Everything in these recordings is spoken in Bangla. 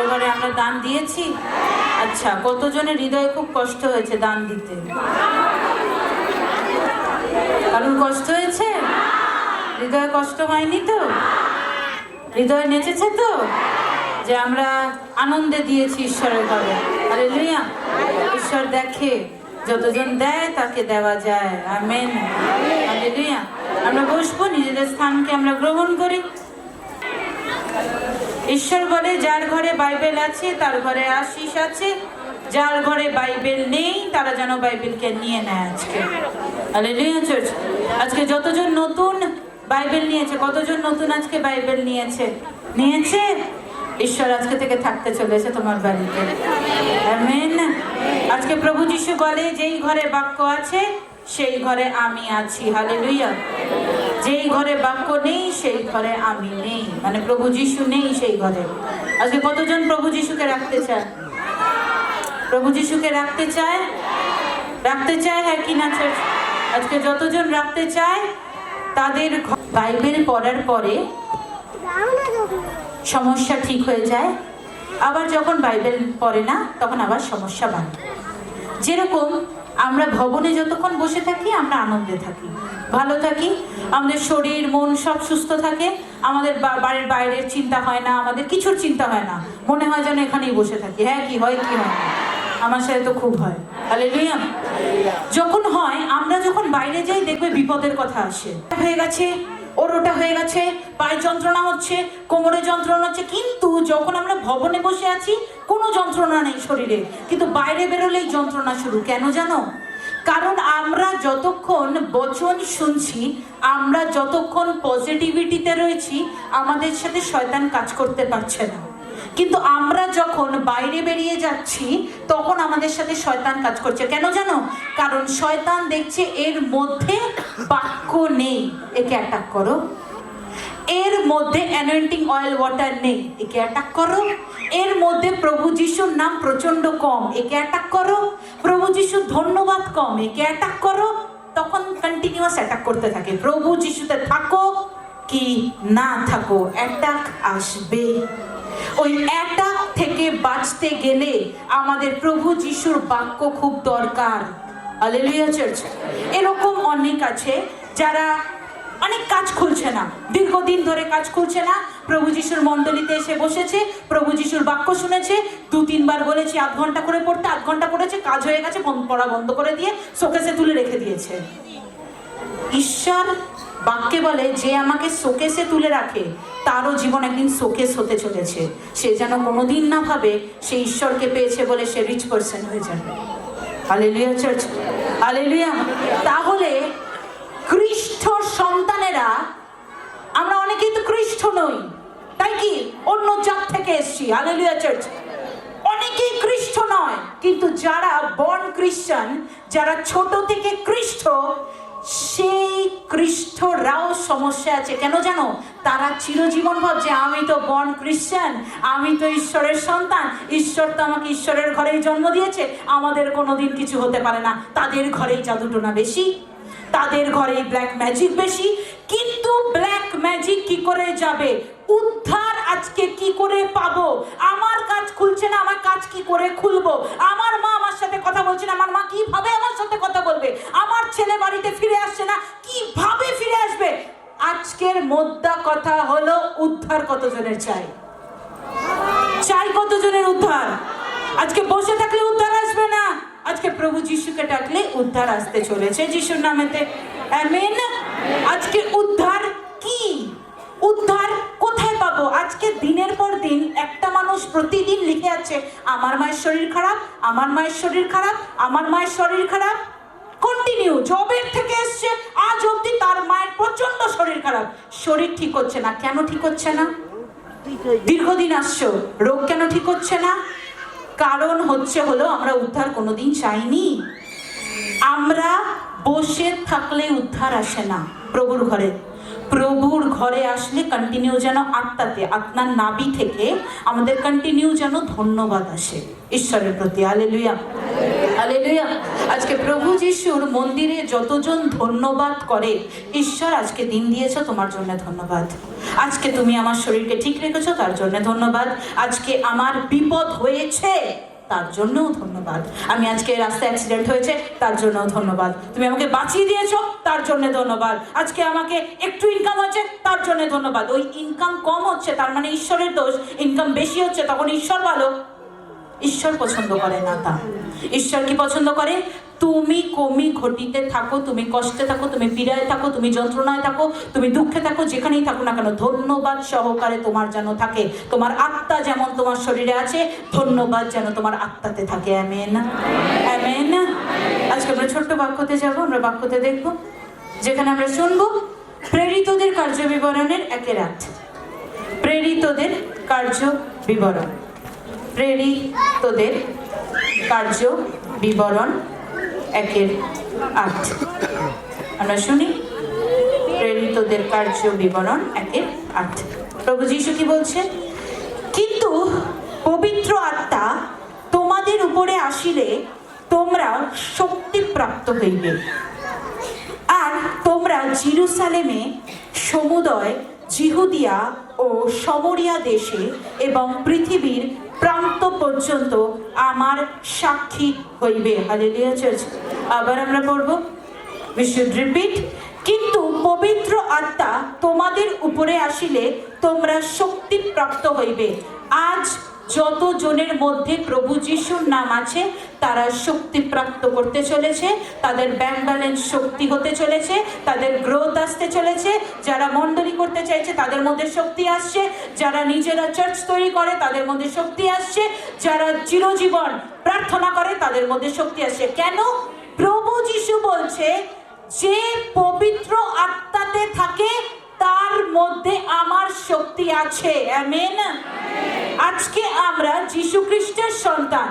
ঈশ্বরের ঘরে আমরা দান দিয়েছি? আচ্ছা, কতজনের হৃদয়ে খুব কষ্ট হয়েছে দান দিতে? কারণ কষ্ট হয়েছে? হৃদয়ে কষ্ট হয়নি তো? হৃদয় নেচেছে তো যে আমরা আনন্দে দিয়েছি ঈশ্বরের ঘরে। হালেলুয়া। ঈশ্বর দেখে, যতজন দেয় তাকে দেওয়া যায়। আমেন। হালেলুয়া। আমরা বসবো, নিজেদের স্থানকে আমরা গ্রহণ করি। ঈশ্বর বলে, যার ঘরে বাইবেল আছে তার ঘরে আশীষ আছে, যার ঘরে বাইবেল নেই তারা যেন বাইবেলকে নিয়ে নেয় আজকে। Hallelujah church. আজকে যতজন নতুন বাইবেল নিয়েছে, কতজন নতুন আজকে বাইবেল নিয়েছে? ঈশ্বর আজকে থেকে থাকতে চলেছে তোমার বাড়িতে। আমেন। আজকে প্রভু যিশু বলে, যেই ঘরে বাক্য আছে সেই ঘরে আমি আছি। হালেলুয়া। যেই ঘরে বাক্য নেই সেই ঘরে আমি নেই, মানে প্রভু যিশু নেই সেই ঘরে। আজকে কতজন প্রভু যিশুকে রাখতে চায়? প্রভু যিশুকে রাখতে চায়? হ্যাঁ কি না? আজকে যতজন রাখতে চায় তাদের বাইবেল পড়ার পরে সমস্যা ঠিক হয়ে যায়, আবার যখন বাইবেল পড়ে না তখন আবার সমস্যা বাড়ে। যেরকম আমরা ভবনে যতক্ষণ বসে থাকি আমরা আনন্দে থাকি, ভালো থাকি, আমাদের শরীর মন সব সুস্থ থাকে, আমাদের বাড়ির বাইরের চিন্তা হয় না, আমাদের কিছুর চিন্তা হয় না, মনে হয় যেন এখানেই বসে থাকি। হ্যাঁ কি হয়? কি হয় না? আমার সাথে তো খুব হয়। হালেলুয়া। যখন হয়, আমরা যখন বাইরে যাই দেখবে বিপদের কথা আসে। হয়ে গেছে, ওর ওটা হয়ে গেছে, পায়ে যন্ত্রণা হচ্ছে, কোমরে যন্ত্রণা হচ্ছে, কিন্তু যখন আমরা ভবনে বসে আছি কোনো যন্ত্রণা নেই শরীরে, কিন্তু বাইরে বেরোলেই যন্ত্রণা শুরু। কেন জানো? কারণ আমরা যতক্ষণ বচন শুনছি, আমরা যতক্ষণ পজিটিভিটিতে রয়েছি, আমাদের সাথে শয়তান কাজ করতে পারছে না। কিন্তু আমরা যখন বাইরে বেরিয়ে যাচ্ছি তখন আমাদের সাথে শয়তান কাজ করছে। কেন জানো? কারণ শয়তান দেখছে এর মধ্যে বাক্য নেই, একে অ্যাটাক করো। এর মধ্যে অ্যানয়েন্টিং অয়েল ওয়াটার নেই, একে অ্যাটাক করো। এর মধ্যে প্রভু যিশুর নাম প্রচন্ড কম, একে অ্যাটাক করো। প্রভু যিশুর ধন্যবাদ কম, একে অ্যাটাক করো। তখন কন্টিনিউয়াস অ্যাটাক করতে থাকে। প্রভু যিশুতে থাকো কি না থাকো, অ্যাটাক আসবে। ওই অ্যাটাক থেকে বাঁচতে গেলে আমাদের প্রভু যিশুর বাক্য খুব দরকার। Hallelujah church. এরকম অনেক আছে যারা অনেক কাজ খুলছে না, দীর্ঘদিন ধরে কাজ খুলছে না, প্রভু যিশুর মণ্ডলীতে এসে বসেছে, প্রভু যিশুর বাক্য শুনেছে, 2-3 বার বলেছি 1/2 ঘন্টা করে পড়তে, 1/2 ঘন্টা পড়েছে, কাজ হয়ে গেছে, পড়া বন্ধ করে দিয়ে শোকেসে তুলে রেখে দিয়েছে। ঈশ্বর বাক্যে বলে, যে আমাকে শোকেসে তুলে রাখে তারও জীবন একদিন শোকেস হতে চলেছে। সে যেন কোনোদিন না ভাবে সে ঈশ্বরকে পেয়েছে বলে সে রিচ পারসন হয়ে যাবে। Hallelujah church. হালেলুয়া। তাহলে খ্রিস্ট সন্তানেরা আমরা অনেকেই তো খ্রিস্ট নই, তাই কি? অন্য জাত থেকে এসেছি। Hallelujah church. অনেকেই খ্রিস্ট নয়, কিন্তু যারা বর্ন খ্রিস্টান, যারা ছোট থেকে খ্রিস্ট, সেই খ্রিস্টরাও সমস্যা আছে। কেন জানো? তারা চিরজীবন ভাবছে আমি তো বর্ন খ্রিস্টান, আমি তো ঈশ্বরের সন্তান, ঈশ্বর তো আমাকে ঈশ্বরের ঘরেই জন্ম দিয়েছে, আমাদের কোনোদিন কিছু হতে পারে না। তাদের ঘরেই জাদুটোনা বেশি, তাদের ঘরেই ব্ল্যাক ম্যাজিক বেশি। কিন্তু ব্ল্যাক ম্যাজিক কি করে যাবে? উদ্ধার আজকে কি করে পাবো? আমার কাজ খুলছে না, আমার কাজ কি করে খুলবো? আমার মা আমার সাথে কথা বলছে না, আমার মা কিভাবে আমার সাথে কথা বলবে? আমার ছেলে বাড়িতে ফিরে আসছে না, কিভাবে ফিরে আসবে? আজকের মোদ্দা কথা হলো, উদ্ধার কতজনের চাই? কতজনের উদ্ধার? আজকে বসে থাকলে উদ্ধার আসবে না, আজকে প্রভু যিশুকে ডাকলে উদ্ধার আসতে চলেছে যিশুর নামেতে। আমেন। আজকে উদ্ধার কি? উদ্ধার কোথায় পাবো? আজকে দিনের পর দিন একটা মানুষ প্রতিদিন লিখে আছে, আমার মায়ের শরীর খারাপ, আমার মায়ের শরীর খারাপ, আমার মায়ের শরীর খারাপ। কন্টিনিউ জবের থেকে এসছে আজ অবধি তার মায়ের প্রচন্ড শরীর খারাপ, শরীর ঠিক হচ্ছে না। কেন ঠিক হচ্ছে না? দীর্ঘদিন আসছো, রোগ কেন ঠিক হচ্ছে না? কারণ হলো আমরা উদ্ধার কোনোদিন চাইনি। আমরা বসে থাকলে উদ্ধার আসে না প্রভুর ঘরে। প্রভুর ঘরে আসলে কন্টিনিউ যেন আত্মাতে, আত্মার নাভি থেকে আমাদের কন্টিনিউ যেন ধন্যবাদ আসে ঈশ্বরের প্রতি। Hallelujah, hallelujah. আজকে প্রভু যিশুর মন্দিরে যতজন ধন্যবাদ করে, ঈশ্বর আজকে দিন দিয়েছো তোমার জন্য ধন্যবাদ। আজকে তুমি আমার শরীরকে ঠিক রেখেছো তার জন্য ধন্যবাদ। আজকে আমার বিপদ হয়েছে তার জন্যও ধন্যবাদ। আমি আজকে রাস্তায় অ্যাক্সিডেন্ট হয়েছে তার জন্যও ধন্যবাদ। তুমি আমাকে বাঁচিয়ে দিয়েছো তার জন্য ধন্যবাদ। আজকে আমাকে একটু ইনকাম হচ্ছে তার জন্য ধন্যবাদ। ওই ইনকাম কম হচ্ছে তার মানে ঈশ্বরের দোষ, ইনকাম বেশি হচ্ছে তখন ঈশ্বর ভালো। ঈশ্বর পছন্দ করে না তা। ঈশ্বর কি পছন্দ করে? তুমি কমি ঘটিতে থাকো, তুমি কষ্টে থাকো, তুমি পীড়ায় থাকো, তুমি যন্ত্রণায় থাকো, তুমি দুঃখে থাকো, যেখানেই থাকো না কেন ধন্যবাদ সহকারে তোমার যেন থাকে। তোমার আত্মা যেমন তোমার শরীরে আছে, ধন্যবাদ যেন তোমার আত্মাতে থাকে। Amen, amen. আজকে আমরা ছোট্ট বাক্যতে যাব, আমরা বাক্যতে দেখব, যেখানে আমরা শুনবো প্রেরিতদের কার্য বিবরণের 1:8। প্রেরিতদের কার্য বিবরণ, প্রেরিতদের কার্য বিবরণ 1:8। আমরা শুনি প্রেরিতদের কার্য বিবরণ 1:8। প্রভু যীশু কি বলছে? কিন্তু পবিত্র আত্মা তোমাদের উপরে আসিলে তোমরা শক্তি প্রাপ্ত হইবে, আর তোমরা জেরুসালেমে, সমুদয় জিহুদিয়া ও সমরিয়া দেশে এবং পৃথিবীর প্রান্ত পর্যন্ত আমার সাক্ষী হইবে। Hallelujah church. আবার আমরা পড়ব, we should repeat, কিন্তু পবিত্র আত্মা তোমাদের উপরে আসিলে তোমরা শক্তি প্রাপ্ত হইবে। আজ যত জনের মধ্যে প্রভু যিশুর নাম আছে তারা শক্তি প্রাপ্ত করতে চলেছে, তাদের ব্যাংক ব্যালেন্স শক্তি হতে চলেছে, তাদের গ্রোথ আসতে চলেছে। যারা মণ্ডলী করতে চাইছে তাদের মধ্যে শক্তি আসছে, যারা নিজেরা চার্চ তৈরি করে তাদের মধ্যে শক্তি আসছে, যারা চিরজীবন প্রার্থনা করে তাদের মধ্যে শক্তি আসছে। কেন? প্রভু যিশু বলছে যে পবিত্র আত্মাতে থাকে তার মধ্যে আমার শক্তি আছে। আমেন। আজকে আমরা যীশু খ্রিস্টের সন্তান,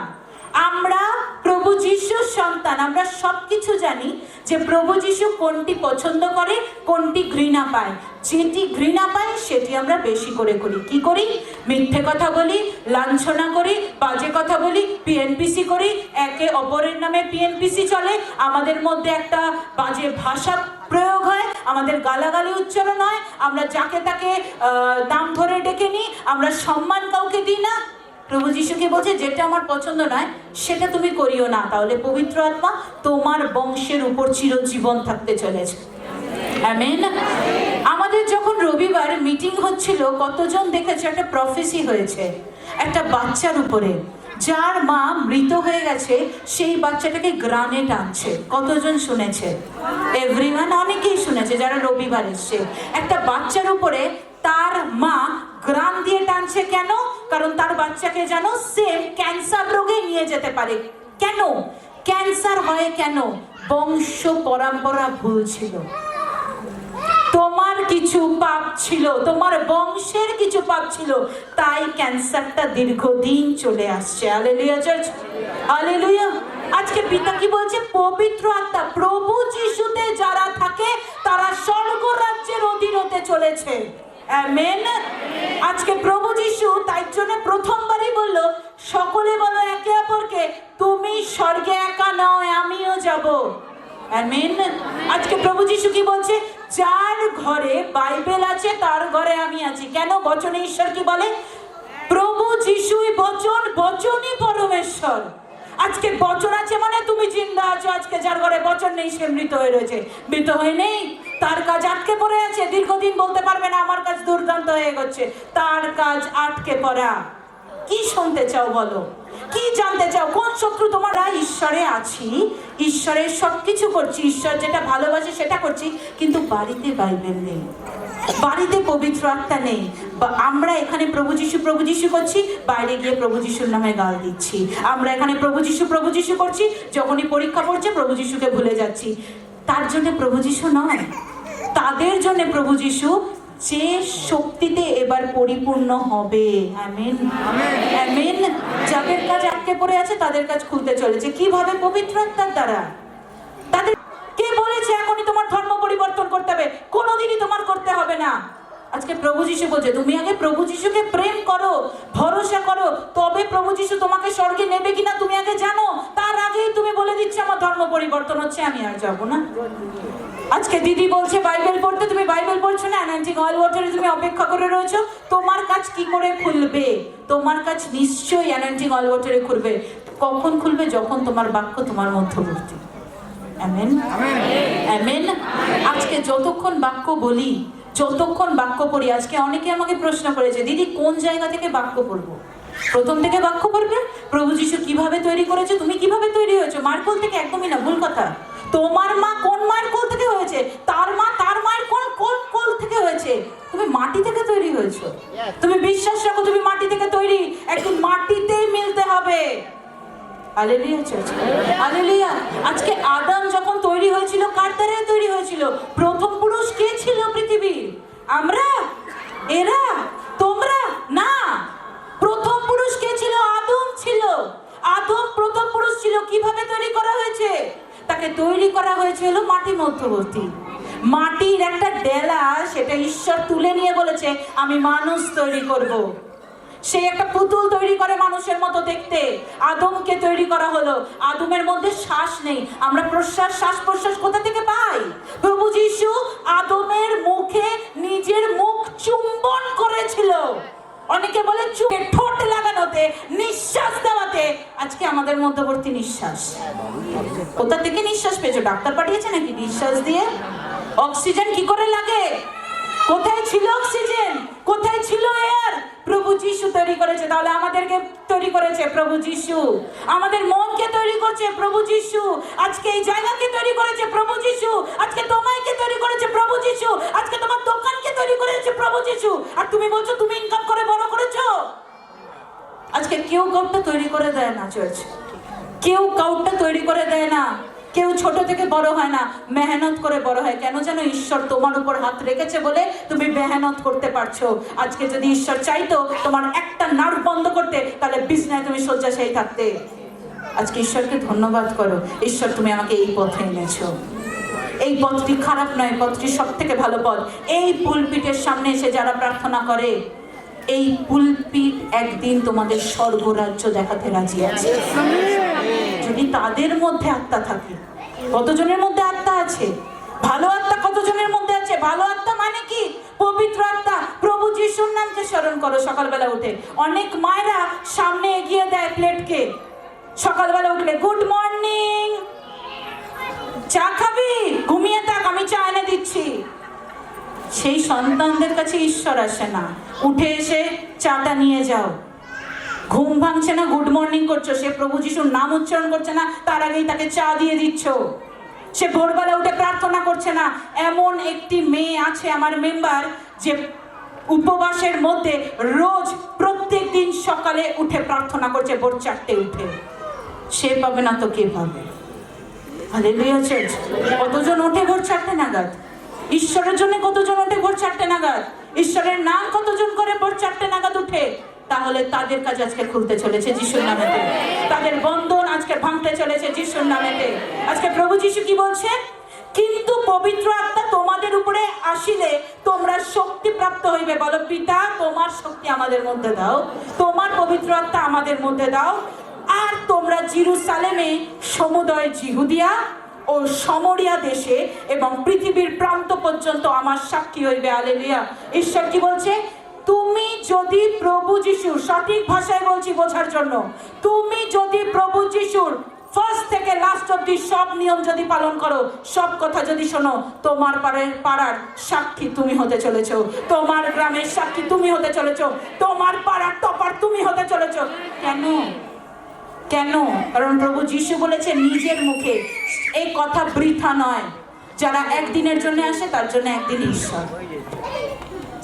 আমরা প্রভু যিশুর সন্তান। আমরা সবকিছু জানি যে প্রভু যিশু কোনটি পছন্দ করে, কোনটি ঘৃণা পায়। যেটি ঘৃণা পায় সেটি আমরা বেশি করে করি। কি করি? মিথ্যে কথা বলি, লাঞ্ছনা করি, বাজে কথা বলি, পিএনপিসি করি, একে অপরের নামে পিএনপিসি চলে, আমাদের মধ্যে একটা বাজে ভাষা প্রয়োগ হয়, আমাদের গালাগালি উচ্চারণ হয়, আমরা যাকে তাকে নাম ধরে ডেকে নিই, আমরা সম্মান কাউকে দিই না। প্রভু যিশুকে বলছে যেটা আমার পছন্দ নয় সেটা তুমি করিও না, তাহলে পবিত্র আত্মা তোমার বংশের উপর চিরজীবন থাকতে চলেছে। আমেন। আমাদের যখন রবিবার মিটিং হচ্ছিল, কতজন দেখেছে একটা প্রফেসি হয়েছে একটা বাচ্চার উপরে, যার মা মৃত হয়ে গেছে, সেই বাচ্চাটাকে গ্রানে টানছে। কতজন শুনেছে? এভরিওয়ান, অনেকেই শুনেছে যারা রবিবার এসছে। একটা বাচ্চার উপরে তার মা গ্রান দিয়ে টানছে। কেন? কারণ তার বাচ্চাকে যেন সেম ক্যান্সার রোগে নিয়ে যেতে পারে। কেন ক্যান্সার হয়? কেন? বংশ পরম্পরা ভুল ছিল, তোমার কিছু পাপ ছিল, তোমার বংশের কিছু পাপ ছিল, তাই ক্যান্সারটা দীর্ঘদিন চলে আসছে। Hallelujah church, hallelujah. আজকে পিতা কি বলছে? পবিত্র আত্মা প্রভু যিশুতে যারা থাকে তারা স্বর্গ রাজ্যের অধীন হতে চলেছে। আমেন। আজকে প্রভু যিশু তাই জন্য প্রথমবারই বলল, সকলে বলো একে অপরকে, তুমি স্বর্গে একা নয়, আমিও যাব। আমেন। আজকে প্রভু যিশু কি বলছে? যার ঘরে বাইবেল আছে তার ঘরে আমি আছি। কেন? বচনে ঈশ্বর কি বলে? প্রভু যিশুই বচন, বচনই পরমেশ্বর। আজকে বচন আছে মানে তুমি জিন্দা আছো। আজকে যার ঘরে বচন নেই সে মৃত হয়ে রয়েছে। মৃত হয়ে নেই, তার কাজ আটকে পড়ে আছে। দীর্ঘদিন বলতে পারবে না আমার কাজ দুর্দান্ত হয়ে গেছে, তার কাজ আটকে পড়া। কি শুনতে চাও বলো? কি জানতে চাও? কোন শত্রু তোমার? ঈশ্বরে আছি, ঈশ্বরের সবকিছু করছি, ঈশ্বর যেটা ভালোবাসে সেটা করছি, কিন্তু বাড়িতে বাইবেল নেই, বাড়িতে পবিত্র আত্মা নেই। আমরা এখানে প্রভু যিশু করছি, বাইরে গিয়ে প্রভু যিশুর নামে গাল দিচ্ছি। আমরা এখানে প্রভু যিশু করছি, যখনই পরীক্ষা পড়ছে প্রভু যিশুকে ভুলে যাচ্ছি। তার জন্য প্রভু যিশু নয়, তাদের জন্য প্রভু যিশু যে শক্তিতে এবার পরিপূর্ণ হবে। Amen, amen. যাদের কাজ আটকে পড়ে আছে তাদের কাজ খুলতে চলেছে। কিভাবে? পবিত্র আত্মার দ্বারা। তাদের কে বলেছে এখনই তোমার ধর্ম পরিবর্তন করতে হবে? কোনোদিনই তোমার করতে হবে না। আজকে প্রভু যিশু বলছে তুমি আগে প্রভু যিশুকে প্রেম করো, ভরসা করো, তবে প্রভু যিশু তোমাকে স্বর্গে নেবে কিনা তুমি আগে জানো। তার আগেই তুমি বলে দিচ্ছ আমার ধর্ম পরিবর্তন হচ্ছে, আমি আর যাবো না। আজকে দিদি বলছে বাইবেল পড়তে, তুমি বাইবেল পড়ছো না, অ্যানাইন্টিং অয়েল ওয়াটারে তুমি অপেক্ষা করে রয়েছো। তোমার কাজ কি করে খুলবে? তোমার কাজ নিশ্চয়ই অ্যানাইন্টিং অয়েল ওয়াটারে খুলবে। কখন খুলবে? যখন তোমার বাক্য তোমার মধ্যবর্তী। Amen, amen. আজকে যতক্ষণ বাক্য বলি, যতক্ষণ বাক্য পড়ি, আজকে অনেকে আমাকে প্রশ্ন করেছে দিদি কোন জায়গা থেকে বাক্য পড়বো? প্রথম থেকে বাক্য পড়বে। প্রভু যিশু কিভাবে তৈরি করেছে, তুমি কিভাবে তৈরি হয়েছো? মার কোল থেকে? একদমই না, ভুল কথা। তোমার মা কোন মায়ের কোল থেকে হয়েছে? তার মা তার মায়ের কোন কোন কোল থেকে হয়েছে? তুমি মাটি থেকে তৈরি হয়েছো। তুমি বিশ্বাস রাখো তুমি মাটি থেকে তৈরি, একদিন মাটিতেই মিলতে হবে। Hallelujah church, hallelujah. আজকে আদাম যখন তৈরি হয়েছিল, কার দ্বারা তৈরি হয়েছিল? প্রথম পুরুষ কে ছিল পৃথিবীর? আমরা? এরা? তোমরা? না। প্রথম পুরুষ কে ছিল? আদম ছিল। আদম প্রথম পুরুষ ছিল। কিভাবে তৈরি করা হয়েছে? তাকে তৈরি করা হয়েছে হলো মাটি মধ্যবর্তী। মাটির একটা ডেলা, সেটা ঈশ্বর তুলে নিয়ে বলেছে আমি মানুষ তৈরি করব। সে একটা পুতুল তৈরি করে মানুষের মতো দেখতে। আদমকে তৈরি করা হলো। আদমের মধ্যে শ্বাস নেই, আমরা প্রশ্বাস, শ্বাস প্রশ্বাস কোথা থেকে পাই? প্রভু যিশু আদমের মুখে নিজের মুখ চুম্বন করেছিল। অনেকে বলে চুপে ঠোঁট লাগানোতে, নিঃশ্বাস দেওয়াতে। আজকে আমাদের মধ্যবর্তী নিঃশ্বাস। কোথা থেকে নিঃশ্বাস পেয়েছো? ডাক্তার পাঠিয়েছে নাকি নিঃশ্বাস দিয়ে? অক্সিজেন কি করে লাগে? কোথায় ছিল অক্সিজেন? কোথায় ছিল এয়ার? প্রভু যিশু তৈরি করেছে। তাহলে আমাদেরকে তৈরি করেছে প্রভু যিশু। আমাদের মনকে তৈরি করছে প্রভু যিশু। আজকে এই জায়গাকে তৈরি করেছে প্রভু যিশু। আজকে তোমাকে তৈরি করেছে প্রভু যিশু। আজকে তোমার দোকানকে তৈরি করেছে প্রভু যিশু। আর তুমি বলছো তুমি ইনকাম করে বড় করেছো। আজকে কেউ কাউটা তৈরি করে দেয় না চার্চ, কেউ কাউটা তৈরি করে দেয় না। কেউ ছোট থেকে বড় হয় না, মেহনত করে বড় হয়। কেন যেন? ঈশ্বর তোমার উপর হাত রেখেছে বলে তুমি মেহনত করতে পারছো। আজকে যদি ঈশ্বর চাইতো তোমার একটা নার্ভ বন্ধ করতে, তাহলে বিছনায় তুমি শয্যাশায়ী থাকতে। আজকে ঈশ্বরকে ধন্যবাদ করো, ঈশ্বর তুমি আমাকে এই পথে এনেছো। এই পথটি খারাপ নয়, পথটি সব থেকে ভালো পথ। এই পুলপিটের সামনে এসে যারা প্রার্থনা করে, এই পুলপিট একদিন তোমাদের স্বর্গরাজ্য দেখাতে রাজি আছে, যদি তাদের মধ্যে আত্মা থাকে। কতজনের মধ্যে আত্মা আছে? ভালো আত্মা কতজনের মধ্যে আছে? ভালো আত্মা মানে কি? পবিত্র আত্মা। প্রভু যিশুর নামকে স্মরণ করো সকালবেলা উঠে। অনেক মায়েরা সামনে এগিয়ে দেয় প্লেটকে সকালবেলা উঠলে, গুড মর্নিং, চা খাবি? ঘুমিয়ে থাক, আমি চা এনে দিচ্ছি। সেই সন্তানদের কাছে ঈশ্বর আসে না। উঠে এসে চাটা নিয়ে যাও। ঘুম ভাঙছে না, গুড মর্নিং করছো। সে প্রভু যিশুর নাম উচ্চারণ করছে না, তার আগেই তাকে চা দিয়ে দিচ্ছ। সে ভোরবেলা উঠে প্রার্থনা করছে না। এমন একটি মেয়ে আছে আমার মেম্বার, যে উপবাসের মধ্যে রোজ প্রত্যেক দিন সকালে উঠে প্রার্থনা করছে, ভোর 4টে উঠে। সে পাবে না তো কে পাবে? Hallelujah church. কতজন ওঠে ভোর 4টে নাগাদ? ঈশ্বরের জন্য কতজন ওঠে ভোর 4টে নাগাদ? ঈশ্বরের নাম কতজন করে ভোর 4টে নাগাদ উঠে? তাহলে তাদের কাজ আজকে খুলতে চলেছে যিশুর নামেতে। তাদের বন্ধন আজকে ভাঙতে চলেছে যিশুর নামেতে। আজকে প্রভু যিশু কি বলছে? কিন্তু পবিত্র আত্মা তোমাদের উপরে আসিলে তোমরা শক্তি প্রাপ্ত হইবে। বলো পিতা, তোমার শক্তি আমাদের মধ্যে দাও, তোমার পবিত্র আত্মা আমাদের মধ্যে দাও। আর তোমরা জেরুজালেমে, সমুদয় জিহুদিয়া ও সমরিয়া দেশে এবং পৃথিবীর প্রান্ত পর্যন্ত আমার সাক্ষী হইবে। হালেলুয়া। ঈশ্বর কি বলছে? তুমি যদি প্রভু যিশুর, সঠিক ভাষায় বলছি বোঝার জন্য, তুমি যদি প্রভু যিশুর ফার্স্ট থেকে লাস্ট অব্দি সব নিয়ম যদি পালন করো, সব কথা যদি শোনো, তোমার পাড়ার সাক্ষী তুমি হতে চলেছো, তোমার গ্রামের সাক্ষী তুমি হতে চলেছো, তোমার পাড়ার টপার তুমি হতে চলেছো। কেন? কেন? কারণ প্রভু যিশু বলেছে নিজের মুখে, এই কথা বৃথা নয়। যারা একদিনের জন্য আসে তার জন্য একদিন ঈশ্বর।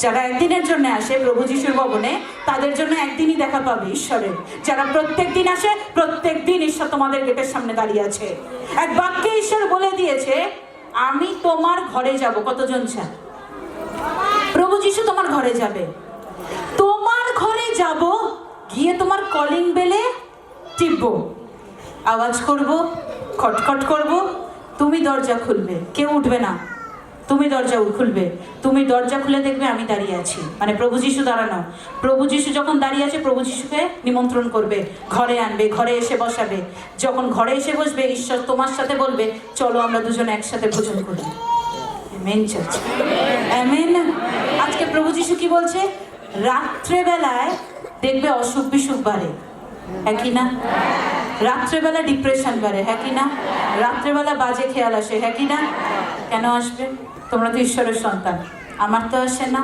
যারা একদিনের জন্য আসে প্রভু যিশুর ভবনে, তাদের জন্য একদিনই দেখা পাবে ঈশ্বরের। যারা প্রত্যেক দিন আসে, প্রত্যেক দিন ঈশ্বর তোমাদের গেটের সামনে দাঁড়িয়ে আছে। এক বাক্যে ঈশ্বর বলে দিয়েছে, আমি তোমার ঘরে যাব। কতজন চান? প্রভু যিশু তোমার ঘরে যাবে। তোমার ঘরে যাব, গিয়ে তোমার কলিং বেলে টিপবো, আওয়াজ করব, খটখট করব, তুমি দরজা খুলবে, কেউ উঠবে না, তুমি দরজা খুলবে। তুমি দরজা খুলে দেখবে আমি দাঁড়িয়ে আছি, মানে প্রভু যিশু দাঁড়ানো। প্রভু যিশু যখন দাঁড়িয়ে আছে, প্রভু যিশুকে নিমন্ত্রণ করবে, ঘরে আনবে, ঘরে এসে বসাবে। যখন ঘরে এসে বসবে, ঈশ্বর তোমার সাথে বলবে, চলো আমরা দুজনে একসাথে ভোজন করি। Amen church, amen. আজকে প্রভু যিশু কি বলছে? রাত্রেবেলায় দেখবে অসুখ বিসুখ বাড়ে, হ্যাঁ কি না? রাত্রেবেলা ডিপ্রেশন বাড়ে, হ্যাঁ কি না? রাত্রেবেলা বাজে খেয়াল আসে, হ্যাঁ কি না? কেন আসবে? তোমরা তো ঈশ্বরের সন্তান। আমার তো আসে না,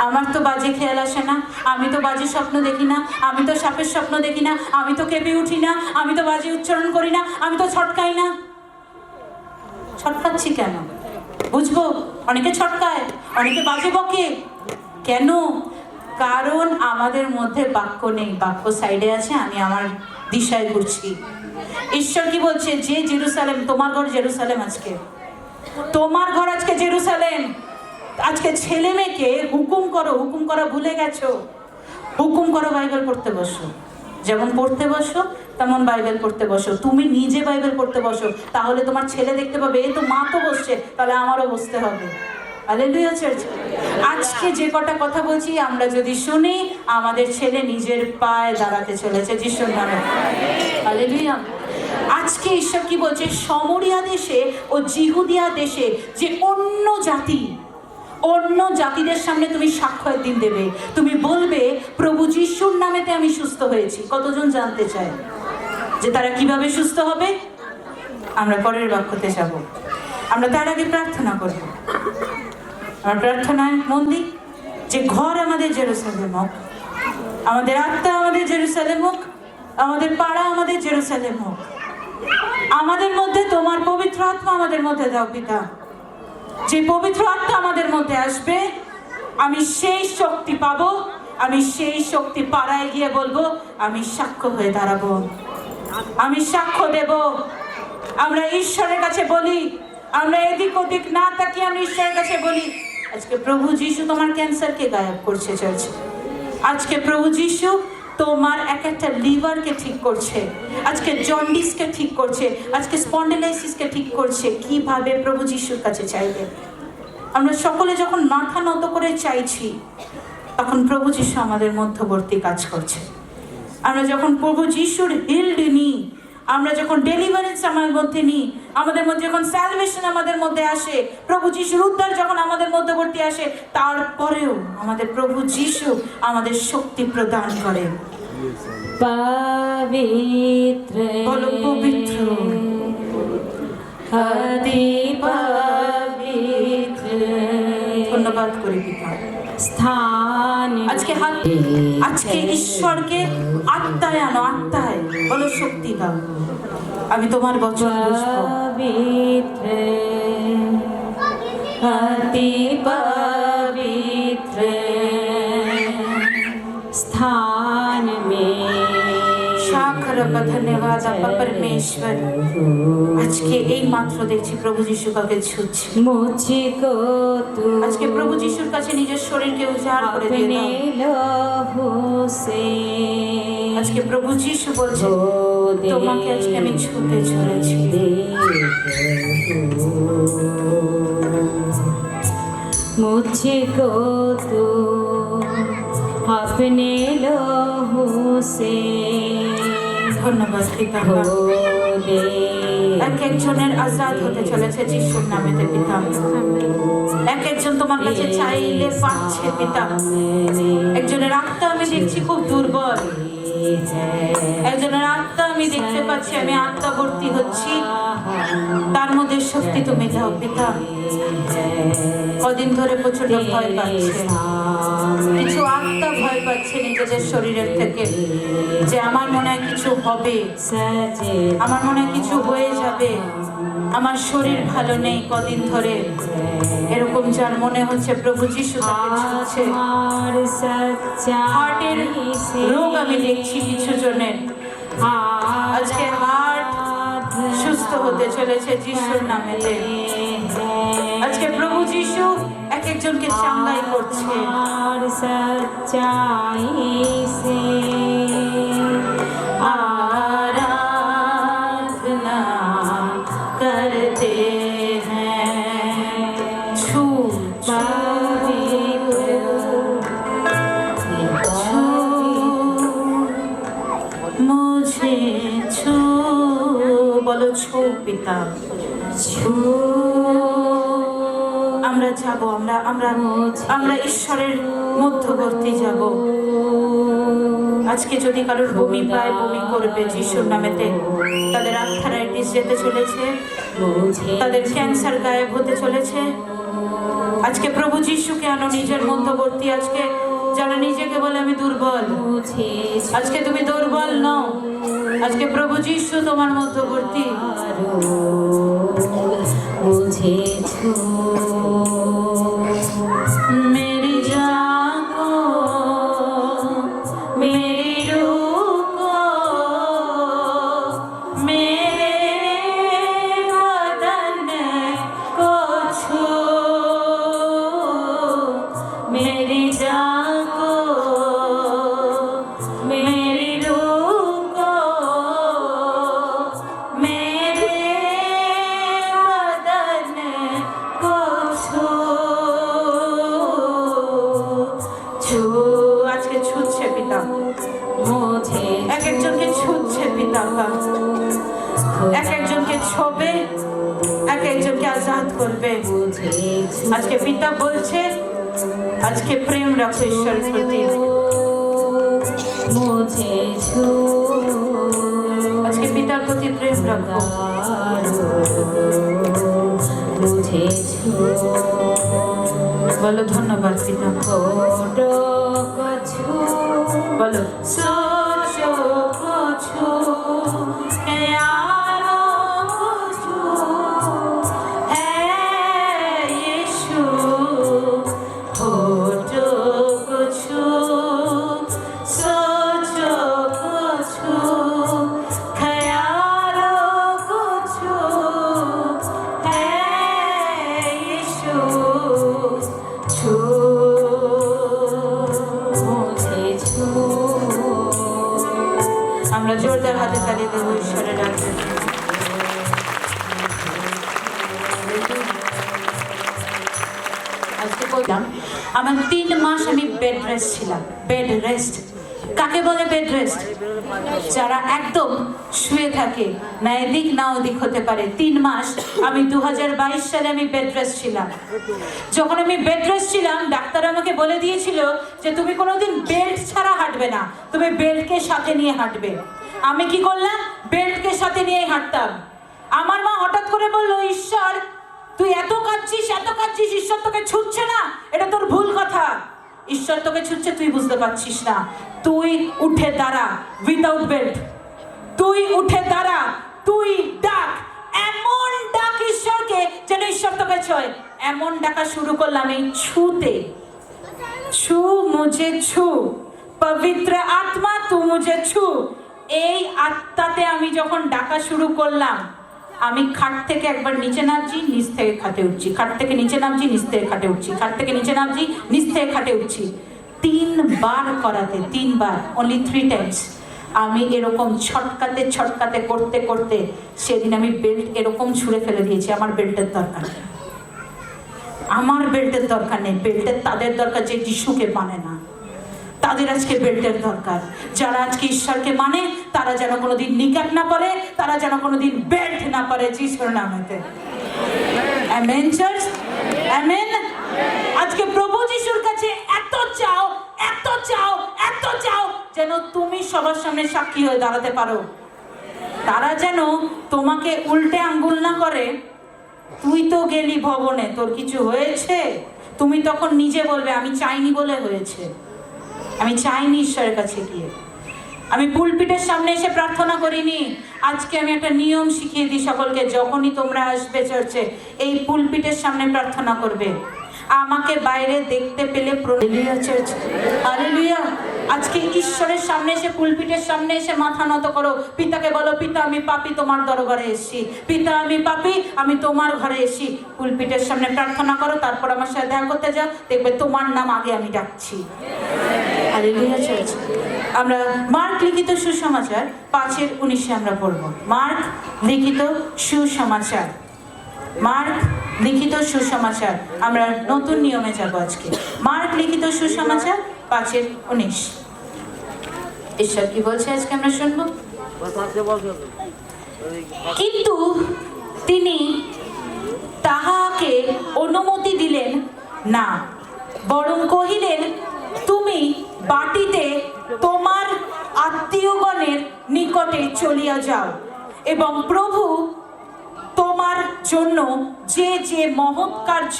আমার তো বাজে খেয়াল আসে না, আমি তো বাজে স্বপ্ন দেখি না, আমি তো সাপের স্বপ্ন দেখি না, আমি তো কেঁপে উঠি না, আমি তো বাজে উচ্চারণ করি না, আমি তো ছটকাই না। ছটকাচ্ছি কেন? বুঝবো। অনেকে ছটকায়, অনেকে বাজে বকে। কেন? কারণ আমাদের মধ্যে বাক্য নেই, বাক্য সাইডে আছে, আমি আমার দিশায় ঘুরছি। ঈশ্বর কি বলছে? যে জেরুসালেম, তোমার ঘর জেরুসালেম, আজকে তোমার ঘর, আজকে জেরুসালেম। আজকে ছেলে মেয়েকে হুকুম করো, হুকুম করা ভুলে গেছো। হুকুম করো বাইবেল পড়তে বসো, যেমন পড়তে বসো তেমন বাইবেল পড়তে বসো। তুমি নিজে বাইবেল পড়তে বসো, তাহলে তোমার ছেলে দেখতে পাবে, এই তো মা তো বসছে, তাহলে আমারও বসতে হবে। Hallelujah church. আজকে যে কটা কথা বলছি, আমরা যদি শুনি, আমাদের ছেলে নিজের পায়ে দাঁড়াতে চলেছে যিশুর নামে। হালেলুয়া। আজকে ঈশ্বর কি বলছে? সমরিয়া দেশে ও জিহুদিয়া দেশে যে অন্য জাতি, অন্য জাতিদের সামনে তুমি সাক্ষ্য একদিন দেবে, তুমি বলবে প্রভু যিশুর নামেতে আমি সুস্থ হয়েছি। কতজন জানতে চায় যে তারা কিভাবে সুস্থ হবে? আমরা পরের বাক্যতে যাব। আমরা তার আগে প্রার্থনা করব। আমার প্রার্থনায় মন দিই যে ঘর আমাদের জেরুসালেম হোক, আমাদের আত্মা আমাদের জেরুসালেম হোক, আমাদের পাড়া আমাদের জেরুসালেম হোক। আমাদের মধ্যে তোমার পবিত্র আত্মা আমাদের মধ্যে দাও পিতা। যে পবিত্র আত্মা আমাদের মধ্যে আসবে, আমি সেই শক্তি পাবো, আমি সেই শক্তি পাড়ায় গিয়ে বলবো, আমি সাক্ষ্য হয়ে দাঁড়াবো, আমি সাক্ষ্য দেব। আমরা ঈশ্বরের কাছে বলি, আমরা এদিক ওদিক না তাকিয়ে আমরা ঈশ্বরের কাছে বলি। আজকে প্রভু যিশু তোমার ক্যান্সারকে গায়েব করছে চলছে। আজকে প্রভু যিশু তোমার এক একটা লিভারকে ঠিক করছে, আজকে জন্ডিসকে ঠিক করছে, আজকে স্পন্ডিলাইসিসকে ঠিক করছে। কিভাবে প্রভু যিশুর কাছে চাইবে? আমরা সকলে যখন মাথা নত করে চাইছি, তখন প্রভু যিশু আমাদের মধ্যবর্তী কাজ করছে। আমরা যখন প্রভু যিশুর হিল্ড নিই, আমরা যখন ডেলিভারেন্স আমার মধ্যে নিই, আমাদের মধ্যে যখন স্যালভেশন আমাদের মধ্যে আসে, প্রভু যিশুর উদ্ধার যখন আমাদের মধ্যবর্তী আসে, তারপরেও আমাদের প্রভু যিশু আমাদের শক্তি প্রদান করে। পবিত্র, বলো পবিত্র, অতি পবিত্র ধন্যবাদ করি পিতা। স্থান আজকে আজকে ঈশ্বরকে আত্মায় আনো, আত্মায় বলো শক্তি দাও, আমি তোমার বচন বুঝবো। পবিত্র, অতি পবিত্র स्थान में ধন্যবাদ আপা পরমেশ্বর। আজকে এই মাত্র দেখছি প্রভু যিশু কাকে ছুঁচ্ছে। मुझको तू আজকে প্রভু যিশুর কাছে নিজের শরীরকে উজাড় করে দিয়ে अपने দাও। लहू से আজকে প্রভু যিশু বলছে, তোমাকে আজকে আমি ছুঁতে চলেছি। मुझको तू अपने लहू से ধন্যবাদ পিতা। এক একজনের আজাদ হতে চলেছে যিশুর নামেতে পিতা। এক একজন তোমার কাছে চাইলে পাচ্ছে পিতা। একজনের আত্মা আমি দেখছি খুব দুর্বল, একজনের আত্মা আমি দেখতে পাচ্ছি, আমি আত্মা ভর্তি হচ্ছি, তার মধ্যে শক্তি তুমি দাও পিতা। কদিন ধরে প্রচন্ড ভয় পাচ্ছে, কিছু আত্মা ভয় পাচ্ছে নিজেদের শরীরের থেকে, যে আমার মনে হয় কিছু হবে, আমার মনে হয় কিছু হয়ে যাবে, আমার শরীর ভালো নেই কদিন ধরে, এরকম যার মনে হচ্ছে প্রভু যিশু তাকে ছুঁচ্ছে। হার্টের রোগ আমি দেখছি কিছু জনের, আজকে হার্ট সুস্থ হতে চলেছে যিশুর নামেতে। আজকে প্রভু যিশু এক একজনকে চাঙ্গাই করছে। আরাধনা করতে পিতা। ছো আমরা যাব, আমরা আমরা আমরা ঈশ্বরের মধ্যবর্তী যাব। আজকে যদি কারোর বমি পায়, বমি করবে যিশুর নামেতে। তাদের আর্থারাইটিস যেতে চলেছে, তাদের ক্যান্সার গায়েব হতে চলেছে। আজকে প্রভু যিশুকে আনো নিজের মধ্যবর্তী। আজকে যারা নিজেকে বলে আমি দুর্বল, আজকে তুমি দুর্বল নও। আজকে প্রভু যিশু তোমার মধ্যবর্তী। বুঝেছো मेरी जान को, मेरी रूह को, मेरे बदन को छू, मेरी जान को, मेरी रूह को, मेरे बदन को छू। আজকে ছুটছে পিতা, মুঝে এক একজনকে ছুটছে পিতা। এক একজনকে ছোবে, এক একজনকে আজাদ করবে। বুঝেছো আজকে পিতা বলছে, আজকে প্রেম রাখো ঈশ্বরের প্রতি। মুঝেছো আজকে পিতার প্রতি প্রেম রাখো। বুঝেছো বলো ধন্যবাদ পিতা। ফোটো কছু বলো সোচো কুছু यारो कुछु है यीशु। फोटो कुछु सोचो कुछु ख्यालो कुछु है यीशु। छू মুঝেছো আমরা জোরদার হাতে তালি দেব ঈশ্বরের রাজ্যে। আজকে বললাম আমার 3 মাস আমি বেড রেস্ট ছিলাম। বেড রেস্ট কাকে বলে? বেড রেস্ট যারা একদম শুয়ে থাকে, না এদিক না ওদিক হতে পারে। 3 মাস আমি 2022 সালে আমি বেড রেস্ট ছিলাম। যখন আমি বেড রেস্ট ছিলাম, ডাক্তার আমাকে বলে দিয়েছিল যে তুমি কোনোদিন বেল্ট ছাড়া হাঁটবে না, তুমি বেল্টকে সাথে নিয়ে হাঁটবে। আমি কি করলাম? বেল্টকে সাথে নিয়ে হাঁটতাম। আমার মা হঠাৎ করে বললো, ঈশ্বর তুই এত কাঁদছিস, এত কাঁদছিস, ঈশ্বর তোকে ছুটছে না, এটা তোর ভুল কথা। ঈশ্বর তোকে ছুটছে, তুই বুঝতে পারছিস না। তুই উঠে দাঁড়া উইদাউট বেল্ট, তুই উঠে দাঁড়া, তুই ডাক, এমন ডাক ঈশ্বরকে যেন ঈশ্বর তোকে ছয়। এমন ডাকা শুরু করলাম এই ছুতে। ছু মুঝে ছু, পবিত্র আত্মা তু মুঝে ছু। এই আত্মাতে আমি যখন ডাকা শুরু করলাম, আমি খাট থেকে একবার নিচে নামছি, নিচ থেকে খাটে উঠছি, খাট থেকে নিচে নামছি, নিচ থেকে খাটে উঠছি, খাট থেকে নিচে নামছি, নিচ থেকে খাটে উঠছি। 3 বার করাতে, 3 বার, অনলি 3 টাইমস। আমি এরকম ছটকাতে ছটকাতে করতে করতে সেদিন আমি বেল্ট এরকম ছুঁড়ে ফেলে দিয়েছি। আমার বেল্টের দরকার নেই, আমার বেল্টের দরকার নেই। বেল্টের তাদের দরকার যে যিশুকে মানে না, তাদের আজকে বেল্টের দরকার। যারা আজকে ঈশ্বরকে মানে তারা যেন কোনোদিন নিকাপ না পরে, তারা যেন কোনোদিন বেল্ট না পরে যিশুর নামেতে। Amen church, amen. আজকে প্রভু যিশুর কাছে এত চাও, এত চাও, এত চাও যেন তুমি সবার সামনে সাক্ষী হয়ে দাঁড়াতে পারো। তারা যেন তোমাকে উল্টে আঙ্গুল না করে, তুই তো গেলি ভবনে, তোর কিছু হয়েছে, তুমি তখন নিজে বলবে আমি চাইনি বলে হয়েছে, আমি চাইনি ঈশ্বরের কাছে গিয়ে। আমি পুলপিটের সামনে এসে প্রার্থনা করিনি। আজকে আমি একটা নিয়ম শিখিয়ে দিই সকলকে, যখনই তোমরা আসবে চার্চে, এই পুলপিটের সামনে প্রার্থনা করবে। আমাকে বাইরে দেখতে পেলে হালেলুয়া চার্চ, হালেলুয়া। আজকে ঈশ্বরের সামনে এসে, পুলপিটের সামনে এসে মাথা নত করো। পিতাকে বলো, পিতা আমি পাপী, তোমার দরবারে এসেছি। পিতা আমি পাপী, আমি তোমার ঘরে এসেছি। পুলপিটের সামনে প্রার্থনা করো, তারপর আমার সাথে দেখা করতে যাও, দেখবে তোমার নাম আগে আমি ডাকছি। Hallelujah church. আমরা মার্ক লিখিত সুসমাচার 5:19 আমরা পড়ব। মার্ক লিখিত সুসমাচার, মার্ক লিখিত সুসমাচার। আমরা নতুন নিয়মে যাব আজকে। মার্ক লিখিত সুসমাচার 5:19। ঈশ্বর কি বলছে আজকে আমরা শুনবো। কিন্তু তিনি তাহাকে অনুমতি দিলেন না, বরং কহিলেন, তুমি বাটিতে তোমার আত্মীয়গণের নিকটে চলিয়া যাও, এবং প্রভু তোমার জন্য যে যে মহৎ কার্য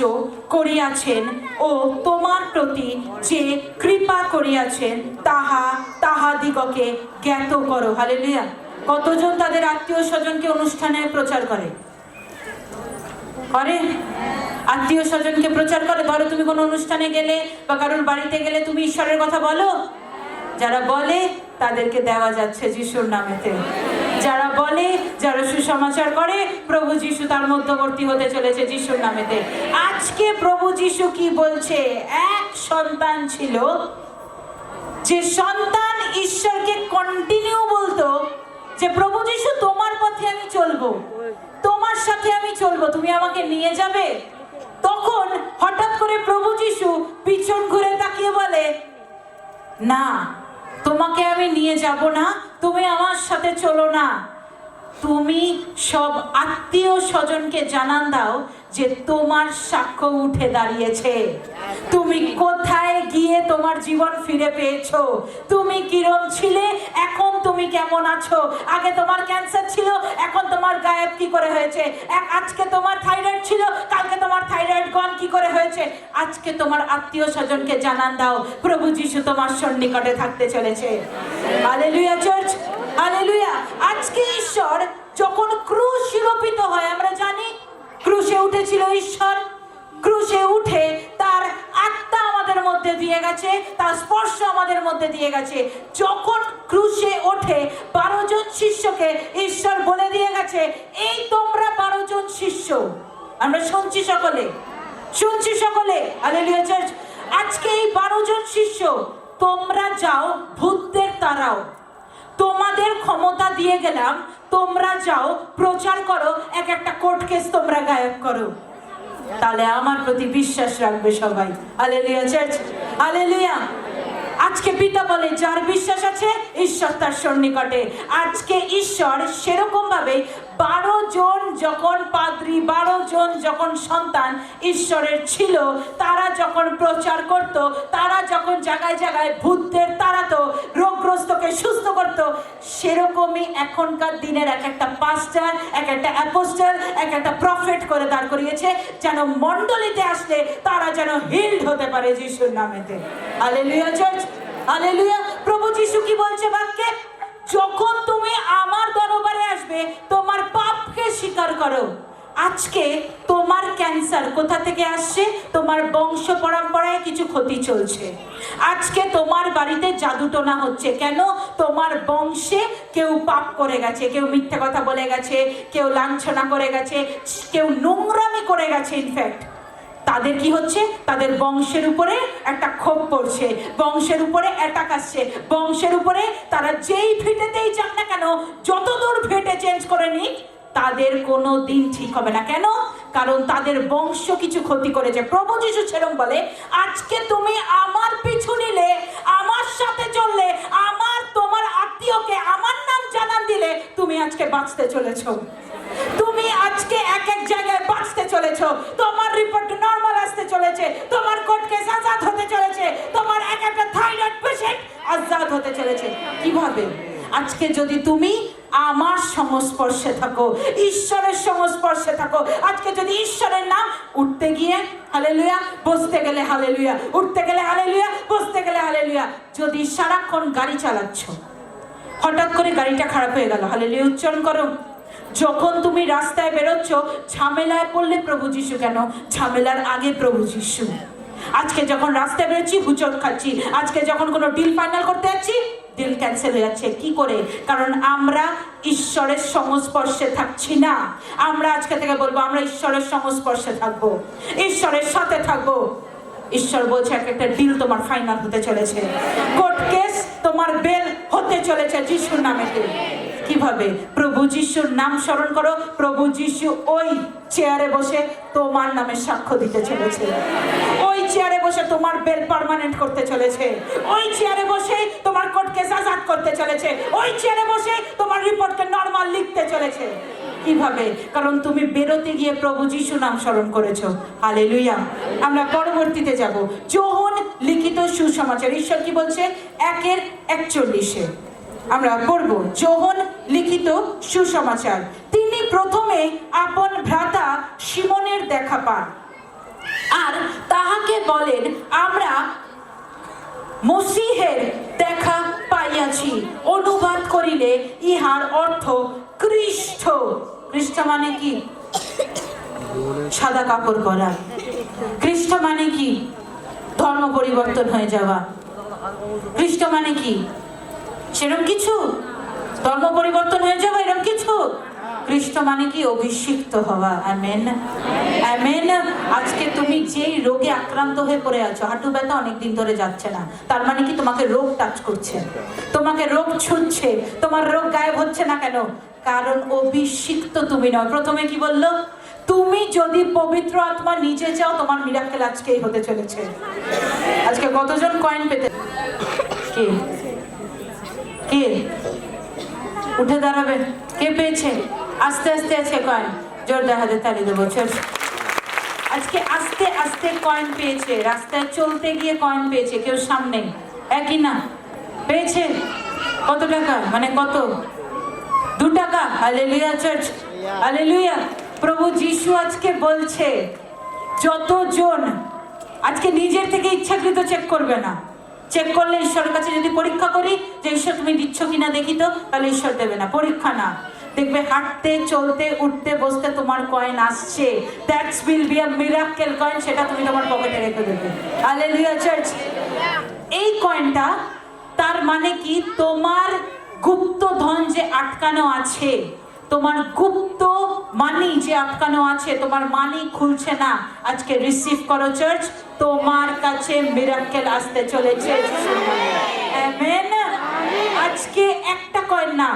করিয়াছেন ও তোমার প্রতি যে কৃপা করিয়াছেন তাহাদিগকে জ্ঞাত করো। হালেলুয়া। কতজন তাদের আত্মীয় স্বজনকে অনুষ্ঠানে প্রচার করে? আত্মীয় স্বজনকে প্রচার করে। ধরো তুমি কোনো অনুষ্ঠানে গেলে বা কারোর বাড়িতে গেলে তুমি ঈশ্বরের কথা বলো। যারা বলে তাদেরকে দেওয়া যাচ্ছে যিশুর নামেতে। যারা বলে, যারা সুসমাচার করে, প্রভু যিশু তার মধ্যবর্তী হতে চলেছে যিশুর নামেতে। আজকে প্রভু যিশু কি বলছে? এক সন্তান ছিল, যে সন্তান ঈশ্বরকে কন্টিনিউ বলতো যে প্রভু যিশু তোমার পথে আমি চলবো, তোমার সাথে আমি চলবো, তুমি আমাকে নিয়ে যাবে। তখন হঠাৎ করে প্রভু যিশু পিছন ঘুরে তাকিয়ে বলে, না, তোমাকে আমি নিয়ে যাব না, তুমি আমার সাথে চলো না। তুমি সব আত্মীয় স্বজনকে জানান দাও যে তোমার সাক্ষ্য উঠে দাঁড়িয়েছে। তুমি কোথায় গিয়ে তোমার জীবন ফিরে পেয়েছো, তুমি কিরম ছিলে, এখন তুমি কেমন আছো। আগে তোমার ক্যান্সার ছিল, এখন তোমার গায়েব কি করে হয়েছে। আজকে তোমার থাইরয়েড ছিল, কালকে তোমার থাইরয়েড গন কি করে হয়েছে। আজকে তোমার আত্মীয় স্বজনকে জানান দাও প্রভু যিশু তোমার সন্নিকটে থাকতে চলেছে। Hallelujah church, hallelujah. আজকে ঈশ্বর যখন ক্রুশ রোপিত হয়, আমরা জানি ক্রুশে উঠেছিল ঈশ্বর, ক্রুশে উঠে তার আত্মা আমাদের মধ্যে দিয়ে গেছে, তার স্পর্শ আমাদের মধ্যে দিয়ে গেছে। যখন ক্রুশে ওঠে 12 জন শিষ্যকে ঈশ্বর বলে দিয়ে গেছে, এই তোমরা 12 জন শিষ্য। আমরা শুনছি সকলে, হালেলুয়া চার্চ। আজকে এই 12 জন শিষ্য, তোমরা যাও ভূতদের তাড়াও, তোমাদের ক্ষমতা দিয়ে গেলাম, তোমরা যাও প্রচার করো, এক একটা কোর্ট কেস তোমরা গায়েব করো। তাহলে আমার প্রতি বিশ্বাস রাখবে সবাই। Hallelujah church, hallelujah. আজকে পিতা বলে, যার বিশ্বাস আছে ঈশ্বর তার সন্নিকটে। আজকে ঈশ্বর সেরকম ভাবে 12 জন যখন পাদ্রী, 12 জন যখন সন্তান ঈশ্বরের ছিল, তারা যখন প্রচার করত, তারা যখন জায়গায় জায়গায় ভূতদের তাড়াতো, রোগগ্রস্তকে সুস্থ করত, সেরকমই এখনকার দিনের এক একটা পাস্টার, এক একটা অ্যাপোস্টল, এক একটা প্রফেট করে দাঁড় করিয়েছে, যেন মণ্ডলীতে আসলে তারা যেন হিলড হতে পারে যিশুর নামেতে। Hallelujah church, hallelujah. প্রভু যিশু কি বলছে বাক্যে? যখন তুমি আমার দরবারে আসবে, তোমার পাপকে স্বীকার করো। আজকে তোমার ক্যান্সার কোথা থেকে আসছে? তোমার বংশ পরম্পরায় কিছু ক্ষতি চলছে। আজকে তোমার বাড়িতে জাদুটোনা হচ্ছে কেন? তোমার বংশে কেউ পাপ করে গেছে, কেউ মিথ্যা কথা বলে গেছে, কেউ লাঞ্ছনা করে গেছে, কেউ নোংরামি করে গেছে। ইনফ্যাক্ট তাদের কি হচ্ছে? তাদের বংশের উপরে একটা ক্ষোভ পড়ছে, বংশের উপরে অ্যাটাক আসছে, বংশের উপরে তারা যেই ভিটেতেই যাক না কেন, যতদূর ভিটে চেঞ্জ করে নিক, তাদের কোনো দিন ঠিক হবে না। কেন? কারণ তাদের বংশ কিছু ক্ষতি করেছে। প্রভু যিশু সেরকম বলে, আজকে তুমি আমার পিছু নিলে, আমার সাথে চললে, তোমার আত্মীয়কে আমার নাম জানান দিলে, তুমি আজকে বাঁচতে চলেছ। তুমি আজকে এক এক জায়গায় বাঁচতে চলেছো। তোমার রিপোর্ট নরমাল আসতে চলেছে, তোমার কোর্ট কেস আজাদ হতে চলেছে, তোমার এক একটা থাইরয়েড পেশেন্ট আজাদ হতে চলেছে। কিভাবে? আজকে যদি তুমি আমার সংস্পর্শে থাকো, ঈশ্বরের সংস্পর্শে থাকো। আজকে যদি ঈশ্বরের নাম উঠতে গিয়ে হালেলুয়া, বসতে গেলে হালেলুয়া, উঠতে গেলে হালেলুয়া, বসতে গেলে হালেলুয়া। যদি সারাক্ষণ গাড়ি চালাচ্ছ, হঠাৎ করে গাড়িটা খারাপ হয়ে গেল, হালেলুয়া উচ্চারণ করো। যখন তুমি রাস্তায় বেরোচ্ছ, ঝামেলায় পড়লে প্রভু যিশু কেন? ঝামেলার আগে প্রভু যিশু। আজকে যখন রাস্তায় বেরোচ্ছি, হুচট খাচ্ছি। আজকে যখন কোনো ডিল ফাইনাল করতে যাচ্ছি, ডিল ক্যান্সেল হয়ে যাচ্ছে। কি করে? কারণ আমরা ঈশ্বরের সংস্পর্শে থাকছি না। আমরা আজকে থেকে বলবো, আমরা ঈশ্বরের সংস্পর্শে থাকবো, ঈশ্বরের সাথে থাকবো। ঈশ্বর বলছে, এক একটা ডিল তোমার ফাইনাল হতে চলেছে, কোর্ট কেস তোমার বেল হতে চলেছে যিশুর নামেতে। কিভাবে? প্রভু যিশুর নাম স্মরণ করো। প্রভু যিশু ওই চেয়ারে বসে তোমার নামে সাক্ষ্য দিতে চলেছে, ওই চেয়ারে বসে তোমার বেল পার্মানেন্ট করতে চলেছে, ওই চেয়ারে বসে তোমার কোর্ট কেস আজাদ করতে চলেছে, ওই চেয়ারে বসে তোমার রিপোর্টকে নরমাল লিখতে আসতে চলেছে। কিভাবে? কারণ তুমি বেরোতে গিয়ে প্রভু যিশু নাম স্মরণ করেছো। হালেলুয়া। আমরা পরবর্তীতে যাব। যোহন লিখিত সুসমাচার, ঈশ্বর কি বলছে 1:41 আমরা পড়ব। যোহন লিখিত সুসমাচার। তিনি প্রথমে আপন ভ্রাতা শিমনের দেখা পান আর তাহাকে বলেন, আমরা মসিহের দেখা পাইয়াছি। অনুবাদ করিলে ইহার অর্থ খ্রিস্ট। খ্রিস্ট মানে কি? সাদা কাপড় পরা। খ্রিস্ট মানে কি? ধর্ম পরিবর্তন হয়ে যাওয়া। খ্রিস্ট মানে কি? সেরকম কিছু? ধর্ম পরিবর্তন হয়ে যাওয়া এরকম কিছু? খ্রিস্ট মানে কি? অভিষিক্ত হওয়া। Amen, amen. আজকে তুমি যেই রোগে আক্রান্ত হয়ে পড়ে আছো, হাঁটু ব্যথা অনেকদিন ধরে যাচ্ছে না, তার মানে কি তোমাকে রোগ টাচ করছে, তোমাকে রোগ ছুঁচ্ছে, তোমার রোগ গায়েব হচ্ছে না কেন? কারণ অভিষিক্ত তুমি নয়। প্রথমে কি বললো? তুমি যদি পবিত্র আত্মা নিজে চাও, তোমার মিরাকেল আজকেই হতে চলেছে। আজকে কতজন কয়েন পেতে? কে কে উঠে দাঁড়াবে? কে পেয়েছে? আস্তে আস্তে আছে কয়েন, জোরদার হাতে তালি দেবো। আজকে আস্তে আস্তে কয়েন পেয়েছে, রাস্তায় চলতে গিয়ে কয়েন পেয়েছে, কেউ সামনে। একই না পেয়েছে? কত টাকা? মানে কত? 2 টাকা। Hallelujah church, hallelujah. প্রভু যিশু আজকে বলছে, যতজন আজকে নিজের থেকে ইচ্ছাকৃত চেক করবে না। চেক করলে ঈশ্বরের কাছে যদি পরীক্ষা করি যে ঈশ্বর তুমি দিচ্ছ কিনা দেখি তো, তাহলে ঈশ্বর দেবে না। পরীক্ষা না, দেখবে হাঁটতে চলতে উঠতে বসতে তোমার কয়েন আসছে। That's will be a miracle coin, সেটা তুমি তোমার পকেটে রেখে দেবে। Hallelujah church. এই কয়েনটা তার মানে কি? তোমার গুপ্ত ধন যে আটকানো আছে, তোমার গুপ্ত মানি যে আটকানো আছে, তোমার মানি খুলছে না, আজকে রিসিভ করো চার্চ। তোমার কাছে মিরাকেল আসতে চলেছে। আমেন। আজকে একটা কয়েন না,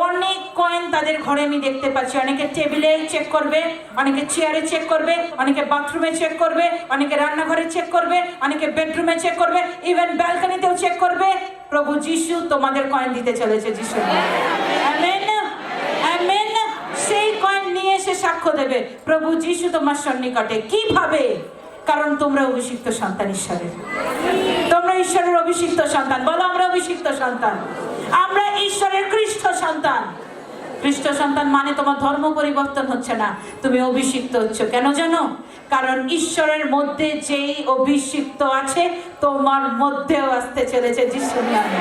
অনেক কয়েন তাদের ঘরে আমি দেখতে পাচ্ছি। অনেকে টেবিলে চেক করবে, অনেকে চেয়ারে চেক করবে, অনেকে বাথরুমে চেক করবে, অনেকে রান্নাঘরে চেক করবে, অনেকে বেডরুমে চেক করবে, ইভেন ব্যালকনিতেও চেক করবে। প্রভু যিশু তোমাদের কয়েন দিতে চলেছে। যিশু। Amen, amen. সেই কয়েন নিয়ে এসে সাক্ষ্য দেবে প্রভু যিশু তোমার সন্নিকটে। কিভাবে? কারণ তোমরা অভিষিক্ত সন্তান ঈশ্বরের। তোমরা ঈশ্বরের অভিষিক্ত সন্তান। বলো, আমরা অভিষিক্ত সন্তান, আমরা ঈশ্বরের খ্রিস্ট সন্তান। খ্রিস্ট সন্তান মানে তোমার ধর্ম পরিবর্তন হচ্ছে না, তুমি অভিষিক্ত হচ্ছ। কেন জানো? কারণ ঈশ্বরের মধ্যে যেই অভিষিক্ত আছে, তোমার মধ্যেও আসতে চলেছে যিশুর নামে।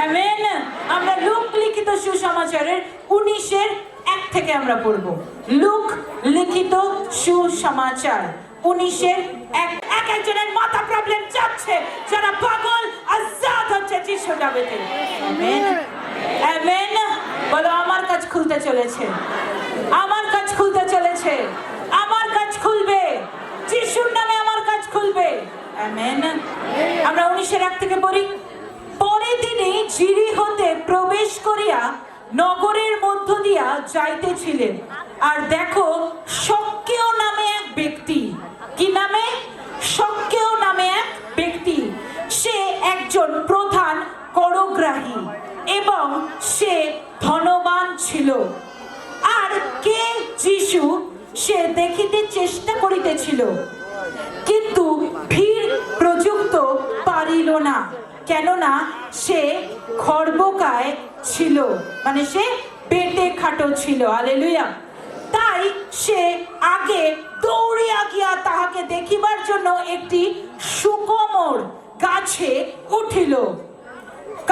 আমেন। আমরা লুক লিখিত সুসমাচারের 19:1 থেকে আমরা পড়ব। লুক লিখিত সুসমাচার 19:1। এক একজনের মাথা প্রবলেম যাচ্ছে, যারা পাগল আজাদ হচ্ছে যিশুর নামেতে। Amen, amen. বলো, আমার কাজ খুলতে চলেছে, আমার কাজ খুলতে চলেছে, আমার কাজ খুলবে যিশুর নামে, আমার কাজ খুলবে। আমেন। আমরা 19:1 থেকে পড়ি। পরে তিনি জিরিহতে প্রবেশ করিয়া নগরের মধ্য দিয়া যাইতেছিলেন, আর দেখো শক্কেও নামে এক ব্যক্তি। কি নামে? শক্কেও নামে এক ব্যক্তি। সে একজন প্রধান করগ্রাহী এবং সে ধনবান ছিল। আর কে যিশু সে দেখিতে চেষ্টা করিতেছিল, কিন্তু ভিড় প্রযুক্ত পারিল না, কেননা সে খর্বকায় ছিল, মানে সে পেটে খাটো ছিল। হালেলুয়া। তাই সে আগে দৌড়িয়া গিয়া তাহাকে দেখিবার জন্য একটি সুকোমর গাছে উঠিল,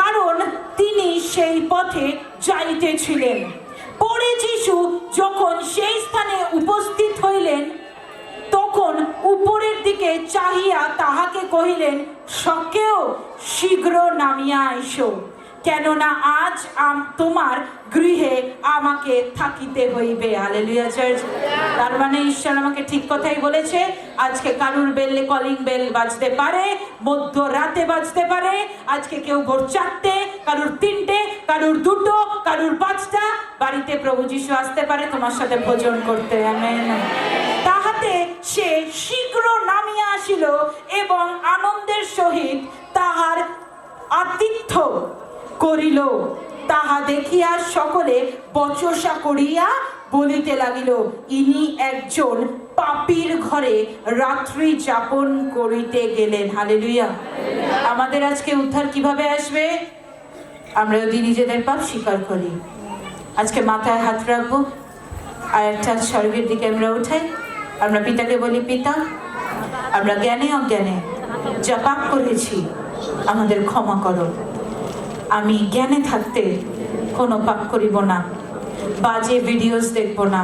কারণ তিনি সেই পথে যাইতেছিলেন। পরে যিশু যখন সেই স্থানে উপস্থিত হইলেন, তখন উপরের দিকে চাহিয়া তাহাকে কহিলেন, শক্কেও শীঘ্র নামিয়া আইসো, কেননা আজ তোমার গৃহে আমাকে থাকিতে হইবে। Hallelujah church. তার মানে ঈশ্বর আমাকে ঠিক কথাই বলেছে। আজকে কারুর বেলে কলিং বেল বাজতে পারে, মধ্যরাতে বাজতে পারে, আজকে কেউ ভোর 4টে, কারুর 3টে, কারুর 2টো, কারুর 5টা, বাড়িতে প্রভু যিশু আসতে পারে তোমার সাথে ভোজন করতে। আমেন। তাহাতে সে শীঘ্র নামিয়া আসিল এবং আনন্দের সহিত তাহার আতিথ্য করিল। তাহা দেখিয়া সকলে বচসা করিয়া বলিতে লাগিল, ইনি একজন পাপীর ঘরে রাত্রি যাপন করিতে গেলেন। হালেলুয়া। আমাদের আজকে উদ্ধার কিভাবে আসবে? আমরা যদি নিজেদের পাপ স্বীকার করি। আজকে মাথায় হাত রাখবো আর একটা স্বর্গের দিকে আমরা উঠাই। আমরা পিতাকে বলি, পিতা, আমরা জ্ঞানে অজ্ঞানে যা পাপ করেছি আমাদের ক্ষমা করো। আমি জ্ঞানে থাকতে কোনো পাপ করিব না, বাজে ভিডিওস দেখব না,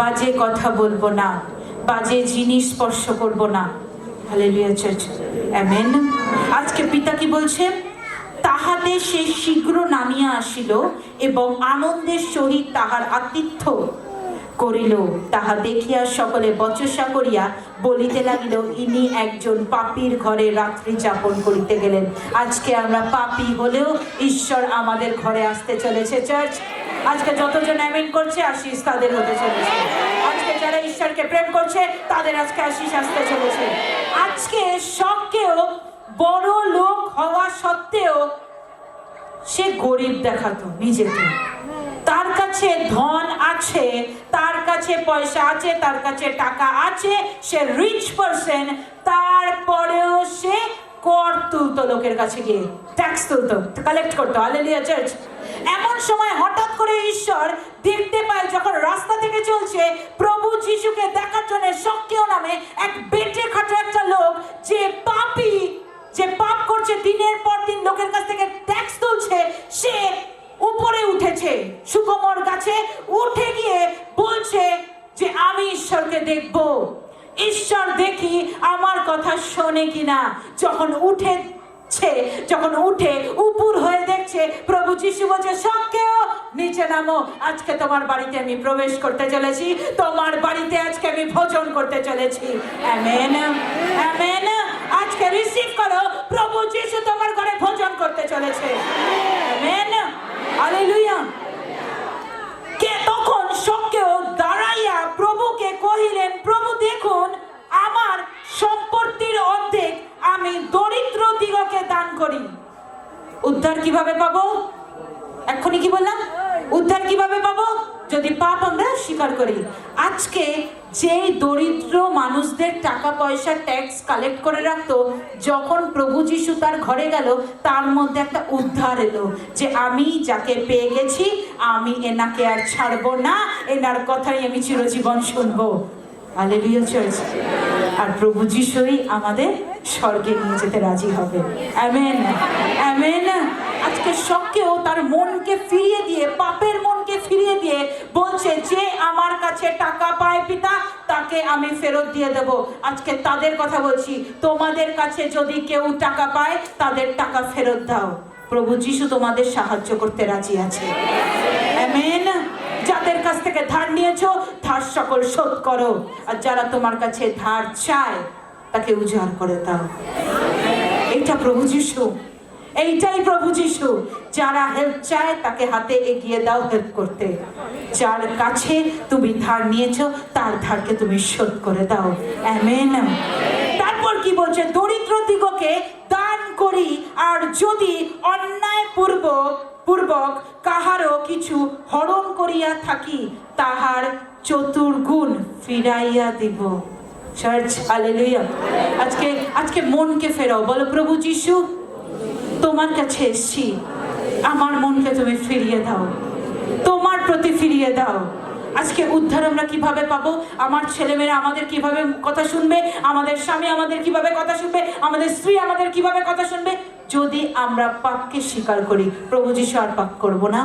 বাজে কথা বলবো না, বাজে জিনিস স্পর্শ করব না। Hallelujah church, amen. আজকে পিতা কি বলছে? তাহাতে সে শীঘ্র নামিয়া আসিল এবং আনন্দের সহিত তাহার আতিথ্য করিল। তাহা দেখিয়া সকলে বচসা করিয়া বলিতে লাগিল, ইনি একজন পাপীর ঘরে রাত্রি যাপন করিতে গেলেন। আজকে আমরা পাপী হলেও ঈশ্বর আমাদের ঘরে আসতে চলেছে চার্চ। আজকে যতজন আমেন করছে আশিস তাদের হতে চলেছে। আজকে যারা ঈশ্বরকে প্রেম করছে তাদের আজকে আশিস আসতে চলেছে। আজকে শখকেও বড় লোক হওয়া সত্ত্বেও সে গরিব দেখাতো নিজেকে। তার কাছে ধন আছে, তার কাছে পয়সা আছে, তার কাছে টাকা আছে, সে রিচ পারসন, তারপরেও সে কর তুলতো, লোকের কাছে গিয়ে ট্যাক্স তুলতো, কালেক্ট করতো। Hallelujah church. এমন সময় হঠাৎ করে ঈশ্বর দেখতে পায়, যখন রাস্তা থেকে চলছে, প্রভু যিশুকে দেখার জন্য শক্কেও নামে এক বেটে খাটো একটা লোক, যে পাপী, যে পাপ করছে, দিনের পর দিন লোকের কাছ থেকে ট্যাক্স তুলছে, সে উপরে উঠেছে সুকোমর গাছে, উঠে গিয়ে বলছে যে আমি ঈশ্বরকে দেখব, ঈশ্বর দেখি আমার কথা শোনে কিনা। যখন উঠে উপর হয়ে দেখছে, প্রভু যিশু বলছে, শখকেও নিচে নামো, আজকে তোমার বাড়িতে আমি প্রবেশ করতে চলেছি, তোমার বাড়িতে আজকে আমি ভোজন করতে চলেছি। Amen, amen. আজকে রিসিভ করো, প্রভু যিশু তোমার ঘরে ভোজন করতে চলেছে। Amen, hallelujah. কে তখন শখকেও দাঁড়াইয়া প্রভুকে কহিলেন, প্রভু দেখুন, আমার সম্পত্তির অর্ধেক আমি দরিদ্র দিগকে দান করি। উদ্ধার কিভাবে পাবো? এক্ষুনি কি বললাম? উদ্ধার কিভাবে পাবো? যদি পাপ আমরা স্বীকার করি। আজকে যেই দরিদ্র মানুষদের টাকা পয়সা ট্যাক্স কালেক্ট করে রাখতো, যখন প্রভু যিশু তার ঘরে গেল, তার মধ্যে একটা উদ্ধার এলো, যে আমি যাকে পেয়ে গেছি, আমি এনাকে আর ছাড়বো না, এনার কথাই আমি চিরজীবন শুনবো। Hallelujah church. আর প্রভু যিশুই আমাদের স্বর্গে নিয়ে যেতে রাজি হবে। Amen, amen. আজকে শখকেও তার মনকে ফিরিয়ে দিয়ে, পাপের মনকে ফিরিয়ে দিয়ে বলছে, যে আমার কাছে টাকা পায় পিতা, তাকে আমি ফেরত দিয়ে দেব। আজকে তাদের কথা বলছি, তোমাদের কাছে যদি কেউ টাকা পায়, তাদের টাকা ফেরত দাও। প্রভু যিশু তোমাদের সাহায্য করতে রাজি আছে। আমেন। যাদের কাছ থেকে ধার নিয়েছো, ধার সকল শোধ করো। আর যারা তোমার কাছে ধার চায়, তাকে উজাড় করে দাও। এইটা প্রভু যিশু, এইটাই প্রভু যিশু। যারা হেল্প চায় তাকে হাতে এগিয়ে দাও হেল্প করতে। যার কাছে তুমি ধার নিয়েছো, তার ধারকে তুমি শোধ করে দাও। আমেন। তারপর কি বলছে? দরিদ্র দিগকে দান করি, আর যদি অন্যায় পূর্বক কাহারও কিছু হরণ করিয়া থাকি, তাহার চতুর্গুণ ফিরাইয়া দিব। Church, hallelujah. আজকে মনকে ফেরাও, বলো, প্রভু যিশু, তোমার কাছে এসছি, আমার মনকে তুমি ফিরিয়ে দাও, তোমার প্রতি ফিরিয়ে দাও। আজকে উদ্ধার আমরা কিভাবে পাবো? আমার ছেলেমেয়েরা আমাদের কিভাবে কথা শুনবে? আমাদের স্বামী আমাদের কিভাবে কথা শুনবে? আমাদের স্ত্রী আমাদের কিভাবে কথা শুনবে? যদি আমরা পাপকে স্বীকার করি। প্রভু যিশু, আর পাপ করবো না,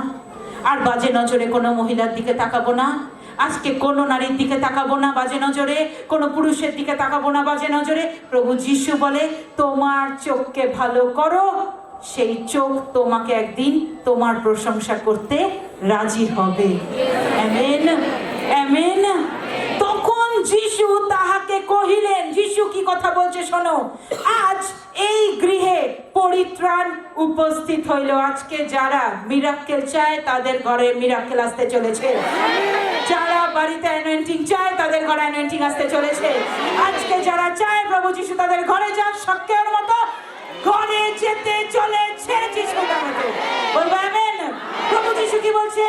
আর বাজে নজরে কোনো মহিলার দিকে তাকাবো না, আজকে কোনো নারীর দিকে তাকাবো না বাজে নজরে, কোনো পুরুষের দিকে তাকাবো না বাজে নজরে। প্রভু যিশু বলে, তোমার চোখকে ভালো করো, সেই চোখ তোমাকে একদিন তোমার প্রশংসা করতে রাজি হবে। Amen, amen. তখন যিশু তাহাকে কহিলেন, যিশু কি কথা বলছে শোনো, আজ এই গৃহে পরিত্রাণ উপস্থিত হইল। আজকে যারা মিরাক্কেল চায়, তাদের ঘরে মিরাক্কেল আসতে চলেছে। যারা বাড়িতে অ্যানোয়েন্টিং চায়, তাদের ঘরে অ্যানোয়েন্টিং আসতে চলেছে। আজকে যারা চায় প্রভু যিশু তাদের ঘরে যাক, শখকের মতো ঘরে যেতে চলেছে যিশু নামে। বলবো আমেন, বলছে,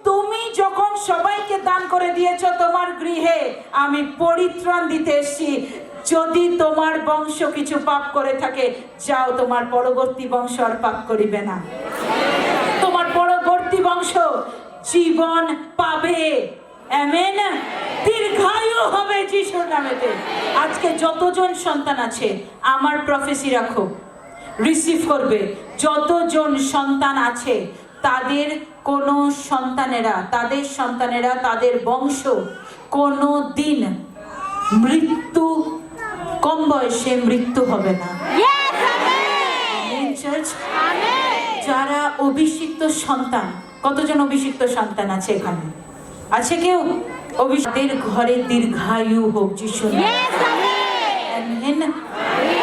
তুমি যখন সবাইকে দান করে দিয়েছো তোমার গৃহে, আমি পরিত্রাণ দিতে এসেছি। যদি তোমার বংশ কিছু পাপ করে থাকে, যাও, তোমার পরবর্তী বংশ আর পাপ করিবে না। তোমার পরবর্তী বংশ জীবন পাবে। আমেন। দীর্ঘায়ু হবে যিশুর নামেতে। আজকে যতজন সন্তান আছে, আমার প্রফেসি রাখো, রিসিভ করবে। যতজন সন্তান আছে, তাদের কোনো তাদের সন্তানেরা, তাদের বংশ কোনো দিন মৃত্যু, কম বয়সে মৃত্যু হবে না। চার্চ, যারা অভিষিক্ত সন্তান, কতজন অভিষিক্ত সন্তান আছে এখানে? আছে কেউ? অভিষিক্তের ঘরে দীর্ঘায়ু হোক যিশু। Amen,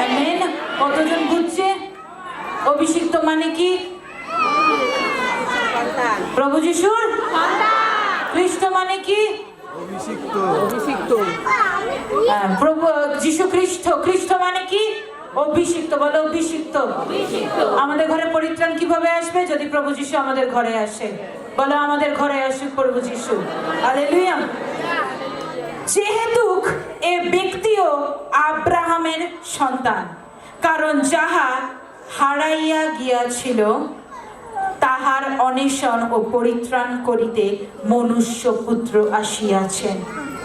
amen. কতজন বুঝছে অভিষিক্ত মানে কি? প্রভু যিশুর খ্রিস্ট মানে কি? অভিষিক্ত। অভিষিক্ত। প্রভু যিশু খ্রিস্ট, খ্রিস্ট মানে কি? অভিষিক্ত। বলো অভিষিক্ত। আমাদের ঘরে পরিত্রাণ কিভাবে আসবে? যদি প্রভু যিশু আমাদের ঘরে আসে। বলো আমাদের ঘরে আসুক প্রভু যিশু। হালেলুয়া। যেহেতু এ ব্যক্তিও আব্রাহামের সন্তান, কারণ যাহা হারাইয়া গিয়াছিল তাহার অন্বেষণ ও পরিত্রাণ করিতে মনুষ্য পুত্র আসিয়াছেন।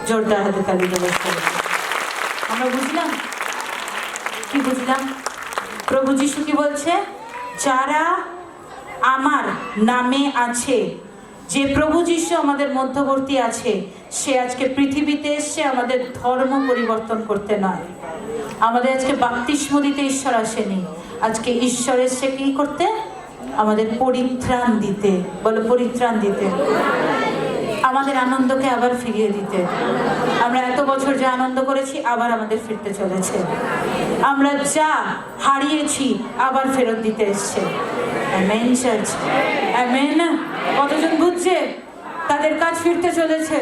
জোরদার হাতে তালি দেবো। আমরা বুঝলাম কি? বুঝলাম প্রভু যিশু কি বলছে? যারা আমার নামে আছে, যে প্রভু যিশু আমাদের মধ্যবর্তী আছে, সে আজকে পৃথিবীতে এসে আমাদের ধর্ম পরিবর্তন করতে নয়, আমাদের আজকে বাপ্তিস্ম দিতে ঈশ্বর আসেনি। আজকে ঈশ্বর এসে কি করতে? আমাদের পরিত্রাণ দিতে। বলো পরিত্রাণ দিতে। আমাদের আনন্দকে আবার ফিরিয়ে দিতে। আমরা এত বছর যা আনন্দ করেছি, আবার আমাদের ফিরতে চলেছে। আমরা যা হারিয়েছি, আবার ফেরত দিতে এসছে। Amen church, amen. কতজন বুঝছে? তাদের কাজ ফিরতে চলেছে।